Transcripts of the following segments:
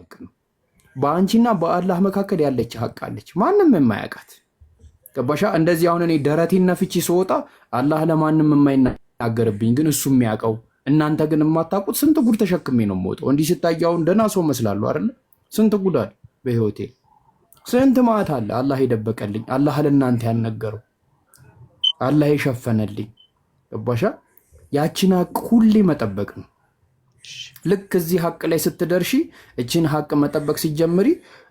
ሀቅ ነው። በአንቺና በአላህ መካከል ያለች ሀቅ አለች፣ ማንም የማያውቃት ገባሻ? እንደዚህ አሁን እኔ ደረቴን ነፍቼ ስወጣ አላህ ለማንም የማይናገርብኝ ግን እሱ የሚያውቀው እናንተ ግን የማታውቁት ስንት ጉድ ተሸክሜ ነው የምወጣው። እንዲህ ስታያውን ደህና ሰው መስላለሁ አይደለ? ስንት ጉድ አለ በህይወቴ፣ ስንት ማዕት አለ አላህ የደበቀልኝ፣ አላህ ለእናንተ ያልነገረው፣ አላህ የሸፈነልኝ ገባሻ? ያችን ሀቅ ሁሌ መጠበቅ ነው። ልክ እዚህ ሀቅ ላይ ስትደርሺ እችን ሀቅ መጠበቅ ሲጀምሪ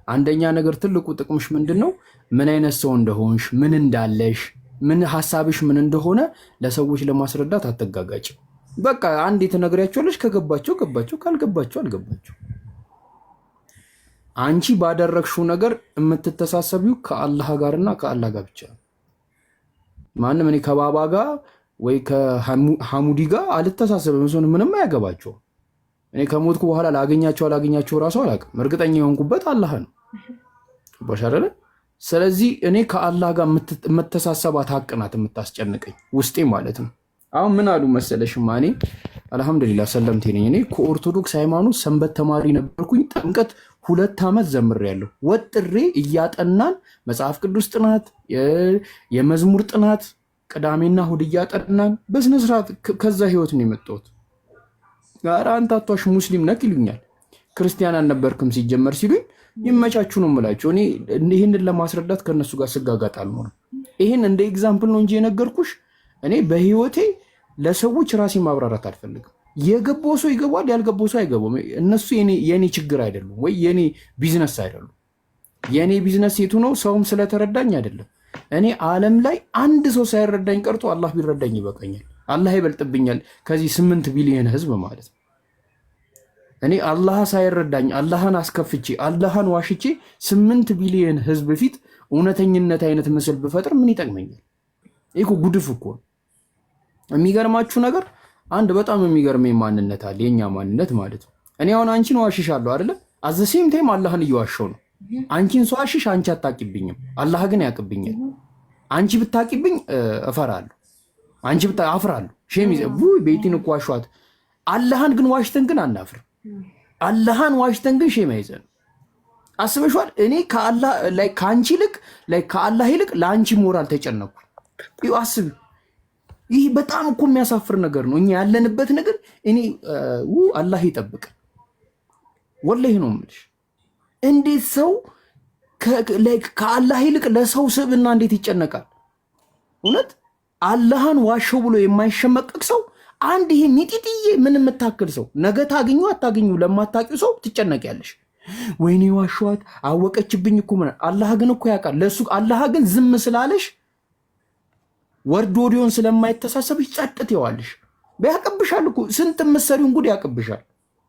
አንደኛ ነገር ትልቁ ጥቅምሽ ምንድን ነው? ምን አይነት ሰው እንደሆንሽ፣ ምን እንዳለሽ፣ ምን ሀሳብሽ ምን እንደሆነ ለሰዎች ለማስረዳት አትጋጋጭ። በቃ አንዴ ትነግሪያቸዋለሽ። ከገባቸው ገባቸው፣ ካልገባቸው አልገባቸው። አንቺ ባደረግሽው ነገር የምትተሳሰቢው ከአላህ ጋርና ከአላህ ጋር ብቻ። ማንም እኔ ከባባ ጋር ወይ ከሐሙዲ ጋር አልተሳሰብም። እሱን ምንም አያገባቸው። እኔ ከሞትኩ በኋላ ላገኛቸው ራሱ አላውቅም። እርግጠኛ የሆንኩበት አላህ ነው ባሻረለ። ስለዚህ እኔ ከአላህ ጋር የምተሳሰባት ሀቅ ናት የምታስጨንቀኝ ውስጤ ማለት ነው። አሁን ምን አሉ መሰለሽ ማኔ አልহামዱሊላህ ሰለምቴ ነኝ። እኔ ከኦርቶዶክስ ሃይማኖት ሰንበት ተማሪ ነበርኩኝ። ጥምቀት 2 ዓመት ዘምሬያለሁ። ወጥሬ እያጠናን መጽሐፍ ቅዱስ ጥናት፣ የመዝሙር ጥናት ቅዳሜና እሑድ እያጠናን በስነ ስርዓት ከዛ ህይወት ነው የመጣሁት። ጋር አንተ አቷሽ ሙስሊም ነክ ይሉኛል። ክርስቲያን አልነበርክም ሲጀመር ሲሉኝ ይመቻችሁ ነው የምላቸው። እኔ ይህንን ለማስረዳት ከነሱ ጋር ስጋጋጥ አልኖርም። ይህን እንደ ኤግዛምፕል ነው እንጂ የነገርኩሽ እኔ በህይወቴ ለሰዎች ራሴ ማብራራት አልፈልግም። የገባው ሰው ይገባል፣ ያልገባው ሰው አይገባም። እነሱ የኔ ችግር አይደሉም ወይ የኔ ቢዝነስ አይደሉም። የኔ ቢዝነስ የቱ ነው? ሰውም ስለተረዳኝ አይደለም። እኔ ዓለም ላይ አንድ ሰው ሳይረዳኝ ቀርቶ አላህ ቢረዳኝ ይበቃኛል። አላህ ይበልጥብኛል ከዚህ 8 ቢሊዮን ህዝብ ማለት ነው። እኔ አላህ ሳይረዳኝ አላህን አስከፍቼ አላህን ዋሽቼ 8 ቢሊዮን ህዝብ ፊት እውነተኝነት አይነት ምስል ብፈጥር ምን ይጠቅመኛል? ይሄ ጉድፍ እኮ ነው። የሚገርማችሁ ነገር አንድ በጣም የሚገርመኝ ማንነት አለ፣ የኛ ማንነት ማለት ነው። እኔ አሁን አንቺን ዋሽሻለሁ አይደለ? አዘሴም ታይም አላህን እየዋሸው ነው። አንቺን ሰው ዋሽሽ አንቺ አታቂብኝም፣ አላህ ግን ያቅብኛል። አንቺ ብታቂብኝ እፈራለሁ፣ አንቺ አፍራለሁ። ሼም ቤቲን እኮ ዋሽዋት። አላህን ግን ዋሽተን ግን አናፍር። አላህን ዋሽተን ግን ሼም አይዘን። አስበሽዋል? እኔ ከአላህ ላይ ካንቺ ይልቅ ላይ ከአላህ ይልቅ ለአንቺ ሞራል ተጨነኩ። አስብ። ይህ በጣም እኮ የሚያሳፍር ነገር ነው። እኛ ያለንበት ነገር እኔ አላህ ይጠብቅ። ወላሂ ነው የምልሽ። እንዴት ሰው ከአላህ ይልቅ ለሰው ስብዕና እንዴት ይጨነቃል? እውነት አላህን ዋሸው ብሎ የማይሸመቀቅ ሰው አንድ ይሄ ሚጢጥዬ ምን የምታክል ሰው ነገ ታገኙ አታገኙ ለማታውቂው ሰው ትጨነቂያለሽ። ወይኔ ዋሸዋት አወቀችብኝ እኮ ምን። አላህ ግን እኮ ያውቃል። ለሱ አላህ ግን ዝም ስላለሽ ወርድ ወዲዮን ስለማይተሳሰብሽ ጸጥት ይዋልሽ። በያቀብሻል እኮ ስንት መሰሪውን ጉድ ያቀብሻል።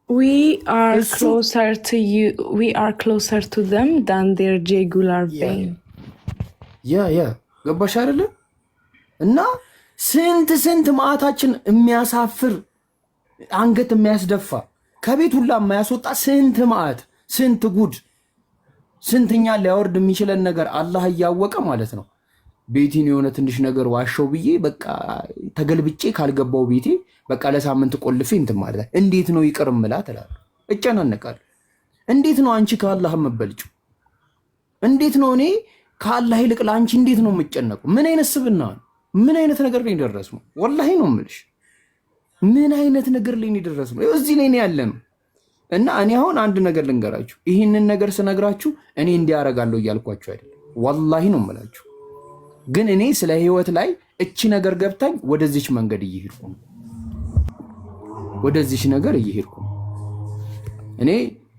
we are closer to them than their jugular vein ያ ገባሽ አይደለ? እና ስንት ማዕታችን የሚያሳፍር አንገት የሚያስደፋ ከቤት ሁላ የማያስወጣ ስንት ማዕት ስንት ጉድ ስንትኛ ሊያወርድ የሚችለን ነገር አላህ እያወቀ ማለት ነው። ቤቴን የሆነ ትንሽ ነገር ዋሻው ብዬ በቃ ተገልብጬ ካልገባው ቤቴ በቃ ለሳምንት ቆልፌ እንትን ማለት እንዴት ነው ይቅር እምላት እላለሁ። እጨናነቃለሁ። እንዴት ነው አንቺ ከአላህ የምትበልጪው? እንዴት ነው እኔ ከአላህ ይልቅ ለአንቺ እንዴት ነው የምጨነቀው? ምን አይነት ስብና ነው? ምን አይነት ነገር ላይ ደረስነው? ወላሂ ነው የምልሽ። ምን አይነት ነገር ላይ ደረስነው? እዚህ ላይ ያለ ነው። እና እኔ አሁን አንድ ነገር ልንገራችሁ። ይህንን ነገር ስነግራችሁ እኔ እንዲያረጋለሁ እያልኳችሁ አይደለም። ወላሂ ነው የምላችሁ። ግን እኔ ስለ ህይወት ላይ እቺ ነገር ገብታኝ ወደዚች መንገድ እየሄድኩ ነው። ወደዚች ነገር እየሄድኩ ነው። እኔ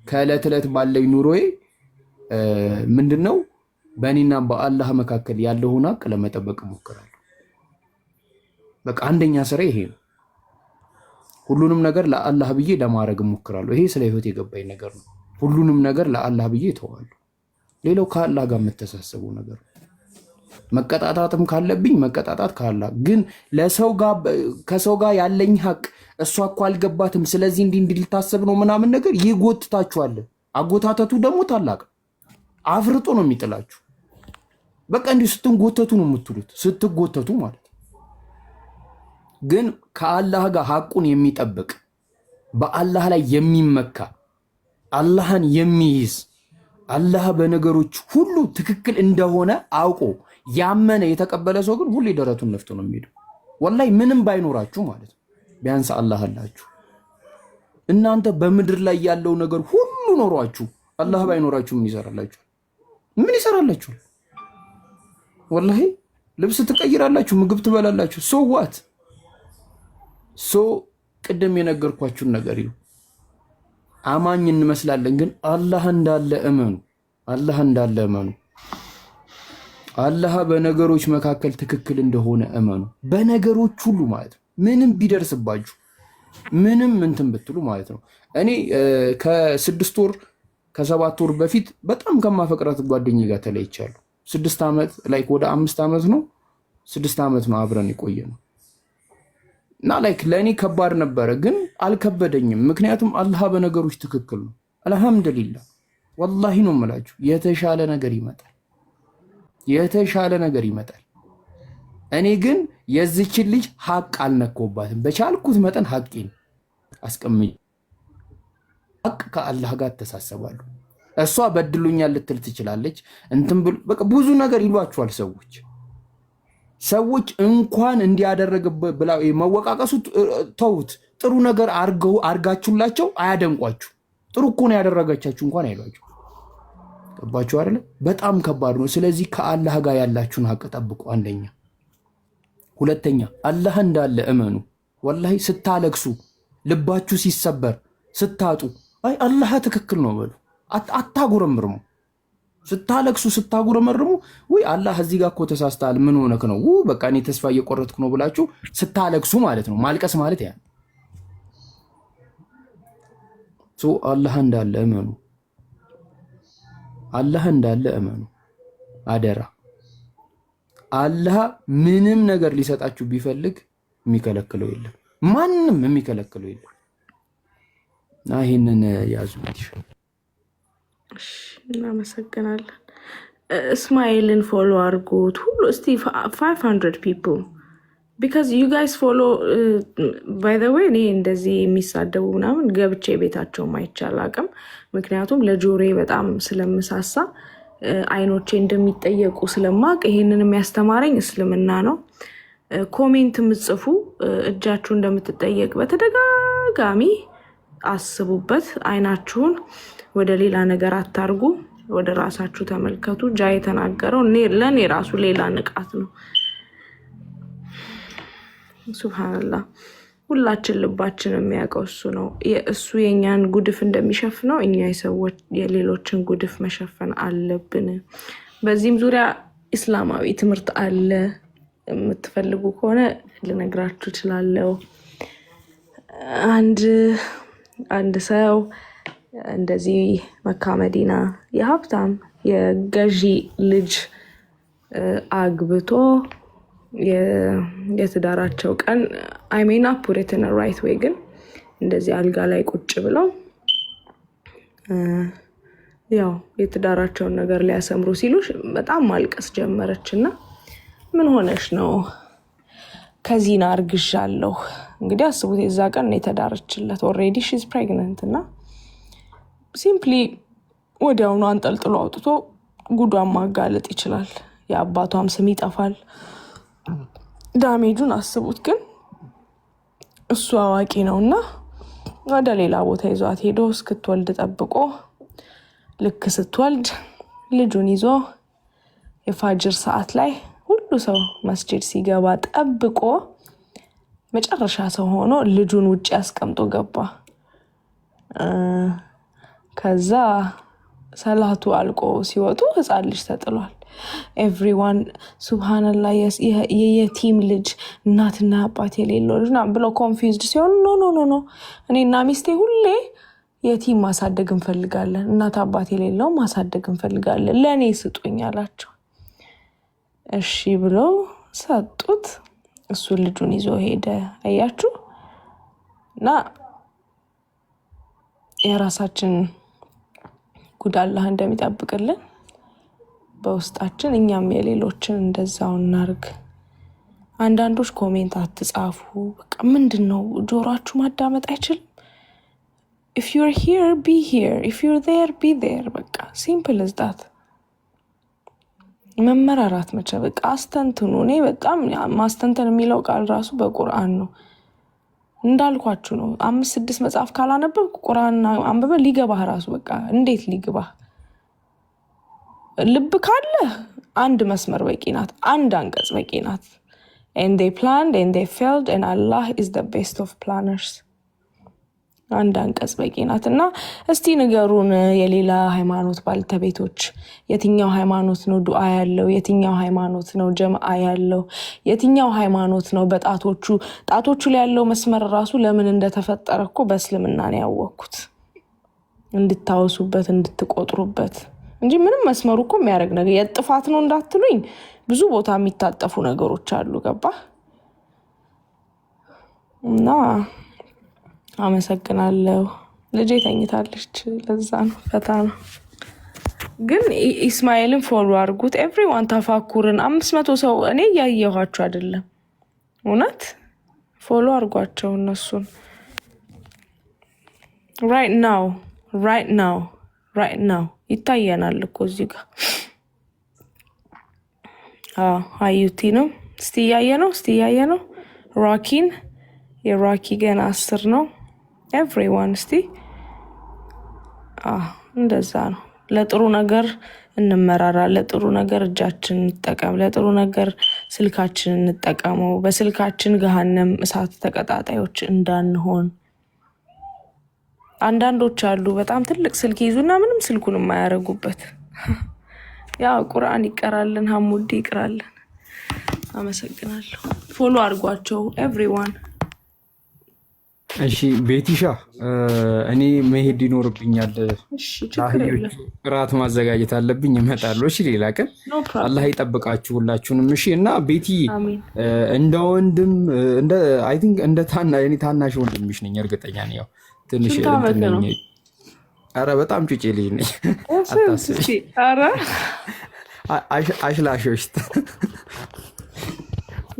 ከዕለት ዕለት ባለኝ ኑሮዬ ምንድነው በእኔና በአላህ መካከል ያለውን ሀቅ ለመጠበቅ እሞክራለሁ። በቃ አንደኛ ስራ ይሄ ነው። ሁሉንም ነገር ለአላህ ብዬ ለማድረግ እሞክራለሁ። ይሄ ስለ ህይወት የገባኝ ነገር ነው። ሁሉንም ነገር ለአላህ ብዬ እተዋለሁ። ሌላው ከአላህ ጋር የምተሳሰበው ነገር ነው። መቀጣጣትም ካለብኝ መቀጣጣት ካላህ ግን ከሰው ጋር ያለኝ ሀቅ እሷ እኮ አልገባትም ስለዚህ እንዲህ ልታሰብ ነው ምናምን ነገር ይጎትታችኋል። አጎታተቱ ደግሞ ታላቅ አፍርጦ ነው የሚጥላችሁ። በቃ እንዲህ ስትንጎተቱ ነው የምትሉት፣ ስትጎተቱ ማለት ግን ከአላህ ጋር ሀቁን የሚጠብቅ በአላህ ላይ የሚመካ አላህን የሚይዝ አላህ በነገሮች ሁሉ ትክክል እንደሆነ አውቆ ያመነ የተቀበለ ሰው ግን ሁሌ ደረቱን ነፍቶ ነው የሚሄደው። ወላሂ ምንም ባይኖራችሁ ማለት ነው፣ ቢያንስ አላህ አላችሁ። እናንተ በምድር ላይ ያለው ነገር ሁሉ ኖሯችሁ አላህ ባይኖራችሁ ምን ይሰራላችሁ? ምን ይሰራላችሁ? ወላሂ ልብስ ትቀይራላችሁ፣ ምግብ ትበላላችሁ። ሶ ዋት ሶ ቅድም የነገርኳችሁን ነገር ይሁ አማኝ እንመስላለን፣ ግን አላህ እንዳለ እመኑ። አላህ እንዳለ እመኑ። አላህ በነገሮች መካከል ትክክል እንደሆነ እመኑ። በነገሮች ሁሉ ማለት ነው። ምንም ቢደርስባችሁ ምንም እንትን ብትሉ ማለት ነው። እኔ ከ6 ወር ከ7 ወር በፊት በጣም ከማፈቅራት ጓደኛዬ ጋር ተለይቻለሁ። 6 ዓመት ላይክ ወደ 5 ዓመት ነው 6 ዓመት ነው አብረን የቆየ ነው። እና ላይክ ለእኔ ከባድ ነበረ፣ ግን አልከበደኝም። ምክንያቱም አላህ በነገሮች ትክክል ነው። አልሐምዱሊላህ ወላሂ ነው የምላችሁ። የተሻለ ነገር ይመጣል፣ የተሻለ ነገር ይመጣል። እኔ ግን የዚችን ልጅ ሀቅ አልነኮባትም። በቻልኩት መጠን ሀቄን አስቀምጬ ሀቅ ከአላህ ጋር ተሳሰባሉ። እሷ በድሉኛል ልትል ትችላለች። እንትን ብሎ በቃ ብዙ ነገር ይሏቸዋል ሰዎች እንኳን እንዲያደረገበት ብላ መወቃቀሱ ተውት። ጥሩ ነገር አርጋችሁላቸው አያደንቋችሁ። ጥሩ እኮ ነው ያደረጋቻችሁ እንኳን አይሏችሁ። ገባችሁ አይደለ? በጣም ከባድ ነው። ስለዚህ ከአላህ ጋር ያላችሁን ሀቅ ጠብቁ። አንደኛ። ሁለተኛ አላህ እንዳለ እመኑ። ወላሂ ስታለቅሱ፣ ልባችሁ ሲሰበር፣ ስታጡ አይ አላህ ትክክል ነው በሉ። አታጉረምርሙ። ስታለቅሱ ስታጉረመርሙ ወይ አላህ እዚህ ጋር እኮ ተሳስተሃል፣ ምን ሆነክ ነው? በቃ እኔ ተስፋ እየቆረጥኩ ነው ብላችሁ ስታለቅሱ ማለት ነው። ማልቀስ ማለት ያ አላህ እንዳለ እመኑ። አላህ እንዳለ እመኑ። አደራ። አላህ ምንም ነገር ሊሰጣችሁ ቢፈልግ የሚከለክለው የለም። ማንም የሚከለክለው የለም። ይሄንን ያዙ። እናመሰግናለን። እስማኤልን ፎሎ አድርጉት ሁሉ እስቲ 500 people because you guys follow by the way እኔ እንደዚህ የሚሳደቡ ምናምን ገብቼ ቤታቸው ማይቻል አቅም ምክንያቱም ለጆሮዬ በጣም ስለምሳሳ አይኖቼ እንደሚጠየቁ ስለማቅ ይሄንን የሚያስተማረኝ እስልምና ነው። ኮሜንት ምጽፉ እጃችሁ እንደምትጠየቅ በተደጋጋሚ አስቡበት። አይናችሁን ወደ ሌላ ነገር አታርጉ፣ ወደ ራሳችሁ ተመልከቱ። ጃ የተናገረው ለኔ ራሱ ሌላ ንቃት ነው። ሱብሃንአላህ። ሁላችን ልባችን የሚያውቀው እሱ ነው። እሱ የኛን ጉድፍ እንደሚሸፍነው እኛ የሰዎች የሌሎችን ጉድፍ መሸፈን አለብን። በዚህም ዙሪያ እስላማዊ ትምህርት አለ። የምትፈልጉ ከሆነ ልነግራችሁ እችላለሁ። አንድ ሰው እንደዚህ መካ መዲና የሀብታም የገዢ ልጅ አግብቶ የትዳራቸው ቀን አይሜና ፑሬትን ራይት ወይ ግን እንደዚህ አልጋ ላይ ቁጭ ብለው ያው የትዳራቸውን ነገር ሊያሰምሩ ሲሉ በጣም ማልቀስ ጀመረችና ምን ሆነሽ ነው? ከዚና አርግሻለሁ። እንግዲህ አስቡት የዛ ቀን ነው የተዳረችለት። ኦልሬዲ ሺዝ ፕሬግናንት እና ሲምፕሊ ወዲያውኑ አንጠልጥሎ አውጥቶ ጉዷን ማጋለጥ ይችላል። የአባቷም ስም ይጠፋል። ዳሜጁን አስቡት። ግን እሱ አዋቂ ነውና ወደ ሌላ ቦታ ይዟት ሄዶ እስክትወልድ ጠብቆ ልክ ስትወልድ ልጁን ይዞ የፋጅር ሰዓት ላይ ሁሉ ሰው መስጂድ ሲገባ ጠብቆ መጨረሻ ሰው ሆኖ ልጁን ውጪ አስቀምጦ ገባ። ከዛ ሰላቱ አልቆ ሲወጡ ህፃን ልጅ ተጥሏል። ኤቭሪዋን ሱብሃንአላህ የየቲም ልጅ እናትና አባት የሌለው ልጅ ብለው ኮንፊውዝድ ሲሆን ኖ እኔና ሚስቴ ሁሌ የቲም ማሳደግ እንፈልጋለን፣ እናት አባት የሌለው ማሳደግ እንፈልጋለን፣ ለእኔ ስጡኝ አላቸው። እሺ ብሎ ሰጡት። እሱ ልጁን ይዞ ሄደ። አያችሁ። እና የራሳችን ጉድ አላህ እንደሚጠብቅልን በውስጣችን እኛም የሌሎችን እንደዛው እናርግ። አንዳንዶች ኮሜንት አትጻፉ። በቃ ምንድነው ጆሮአችሁ ማዳመጥ አይችልም? if you're here be here, if you're there be there። በቃ simple as that። መመራራት መቻ በቃ አስተንትኑ። እኔ በጣም ማስተንተን የሚለው ቃል ራሱ በቁርአን ነው እንዳልኳችሁ ነው። 5-6 መጽሐፍ ካላነበብ ቁርአን አንብበ ሊገባህ ራሱ በቃ እንዴት ሊገባህ? ልብ ካለ አንድ መስመር በቂ ናት፣ አንድ አንቀጽ በቂ ናት። and they planned and they failed and Allah is the best of planners። አንድ አንቀጽ በቂ ናት። እና እስቲ ንገሩን የሌላ ሃይማኖት ባልተቤቶች፣ የትኛው ሃይማኖት ነው ዱዓ ያለው? የትኛው ሃይማኖት ነው ጀማዓ ያለው? የትኛው ሃይማኖት ነው ጣቶቹ ላይ ያለው መስመር ራሱ ለምን እንደተፈጠረ እኮ በእስልምና ነው ያወቅኩት፣ እንድታወሱበት እንድትቆጥሩበት እንጂ ምንም መስመሩ እኮ የሚያደርግ ነገር የጥፋት ነው እንዳትሉኝ። ብዙ ቦታ የሚታጠፉ ነገሮች አሉ። ገባ? እና አመሰግናለሁ። ልጄ ተኝታለች፣ ለዛ ነው ፈታ ነው። ግን ኢስማኤልን ፎሎ አድርጉት ኤቭሪዋን። ተፋኩርን 500 ሰው እኔ ያየኋቸው አይደለም፣ እውነት ፎሎ አድርጓቸው እነሱን። right now ይታየናል እኮ እዚህ ጋር። አዩቲ ነው እስቲ ያየ ነው ራኪን የራኪ ገና 10 ነው። ኤቭሪዋን እስቲ እንደዛ ነው። ለጥሩ ነገር እንመራራ፣ ለጥሩ ነገር እጃችን እንጠቀም፣ ለጥሩ ነገር ስልካችን እንጠቀመው። በስልካችን ገሃነም እሳት ተቀጣጣዮች እንዳንሆን። አንዳንዶች አሉ በጣም ትልቅ ስልክ ይዙና ምንም ስልኩን የማያረጉበት። ያው ቁርአን ይቀራልን፣ ሐሙዲ ይቀራልን። አመሰግናለሁ። ፎሎ አድርጓቸው ኤቭሪዋን። እሺ ቤቲሻ እኔ መሄድ ይኖርብኛል። እሺ ችግር የለም። ራት ማዘጋጀት አለብኝ፣ እመጣለሁ። እሺ ሌላ ቀን አላህ ይጠብቃችሁ ሁላችሁንም። እሺ እና ቤቲ እንደ ወንድም አይ ቲንክ እንደ ታናሽ ወንድምሽ ነኝ እርግጠኛ ነኝ። ያው ትንሽ ነኝ። ኧረ በጣም ጩጬ ልጅ ነኝ። አታስቢ። ኧረ አሽላሾች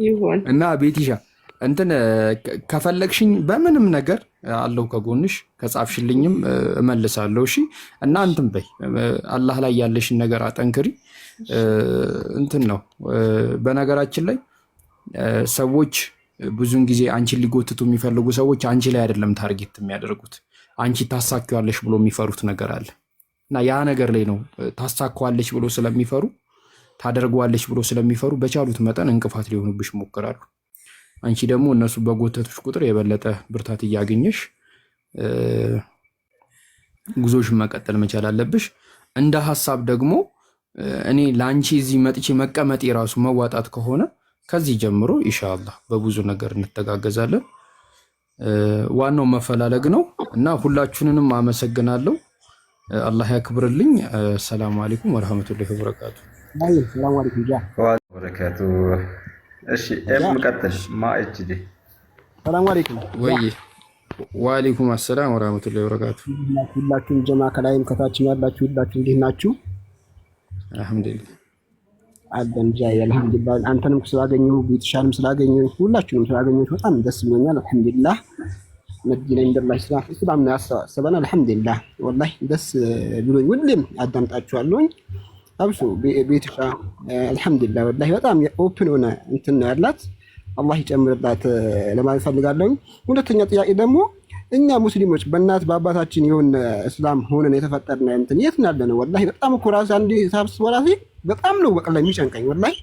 ይሁን እና ቤቲሻ ከፈለግሽኝ በምንም ነገር አለው ከጎንሽ፣ ከጻፍሽልኝም እመልሳለሁ። እሺ እና በይ አላህ ላይ ያለሽን ነገር አጠንክሪ። ነው በነገራችን ላይ ሰዎች ብዙን ጊዜ አንቺን ሊጎትቱ የሚፈልጉ ሰዎች አንቺ ላይ አይደለም ታርጌት የሚያደርጉት፣ አንቺ ታሳኪዋለሽ ብሎ የሚፈሩት ነገር አለ እና ያ ነገር ላይ ነው ታሳኪዋለሽ ብሎ ስለሚፈሩ፣ ታደርገዋለሽ ብሎ ስለሚፈሩ በቻሉት መጠን እንቅፋት ሊሆኑብሽ ይሞክራሉ። አንቺ ደግሞ እነሱ በጎተቱሽ ቁጥር የበለጠ ብርታት እያገኘሽ ጉዞሽን መቀጠል መቻል አለብሽ። እንደ ሐሳብ ደግሞ እኔ ለአንቺ እዚህ መጥቼ መቀመጥ የራሱ መዋጣት ከሆነ ከዚህ ጀምሮ ኢንሻአላህ በብዙ ነገር እንተጋገዛለን። ዋናው መፈላለግ ነው እና ሁላችሁንም አመሰግናለሁ። አላህ ያክብርልኝ። ሰላም አለይኩም ወራህመቱላሂ ወበረካቱ። ሰላም አለይኩም ወበረካቱ። እሺ ቀጥል። ማእጅዲ ሰላም አለይኩም ወይ ወአለይኩም አሰላም ወራህመቱላሂ ወበረካቱ። ሁላችሁም ጀማ ከላይም ከታችም ያላችሁ ሁላችሁ እንዴት ናችሁ? አልሐምዱሊላህ አለን ጃይ አልሐምዱሊላህ። አንተንም ስላገኘሁ ቤትሻንም ስላገኘሁ ሁላችሁንም ስላገኘሁ በጣም ደስ ብሎኛል። አልሐምዱሊላህ መዲና እንደላህ ሰላም ነው ያሰበና አልሐምዱሊላህ ወላሂ ደስ ብሎኝ ሁሌም አዳምጣችኋለሁኝ። አብሶ ቤትሻ አልሐምዱሊላህ ወላሂ በጣም ኦፕን ሆነ እንትን ነው ያላት። አላህ ይጨምርላት ለማለት ፈልጋለሁ። ሁለተኛ ጥያቄ ደግሞ እኛ ሙስሊሞች በእናት በአባታችን የሆነ እስላም ሆነን የተፈጠርና እንትን የት ነው ያለነው? ወላሂ በጣም እኮ ራሴ አንዴ ሳብስ ወራሴ በጣም ነው በቃ የሚጨንቀኝ ወላሂ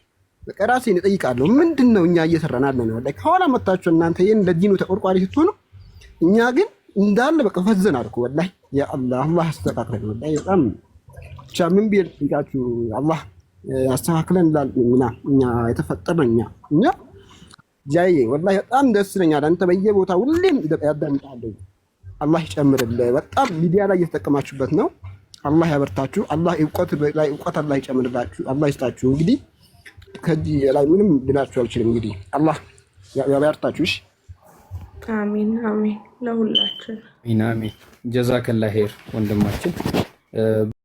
በቃ ራሴን እጠይቃለሁ። ምንድነው እኛ እየሰራን ያለነው? ወላሂ ከኋላ መጣችሁ እናንተ ይሄን ለዲኑ ተቆርቋሪ ስትሆኑ፣ እኛ ግን እንዳለ በቃ ፈዘን አልኩ ወላሂ። ያ አላህ አስተካክለን ወላሂ በጣም ብቻ ምን ቢል እንጋችሁ አላህ ያስተካክለን ላልና እኛ የተፈጠረን እኛ ጃዬ ወላሂ በጣም ደስ ይለኛል። አንተ በየቦታው ሁሌም ያዳምጣለሁ። አላህ ይጨምርልህ። በጣም ሚዲያ ላይ እየተጠቀማችሁበት ነው። አላህ ያበርታችሁ። አላህ እውቀት ላይ እውቀት አላህ ይጨምርላችሁ። አላህ ይስጣችሁ። እንግዲህ ከዚህ ላይ ምንም ልላችሁ አልችልም። እንግዲህ አላህ ያበርታችሁ። እሺ አሚን አሚን። ለሁላችን አሚን አሚን። ጀዛከላህ ኸይር ወንድማችን።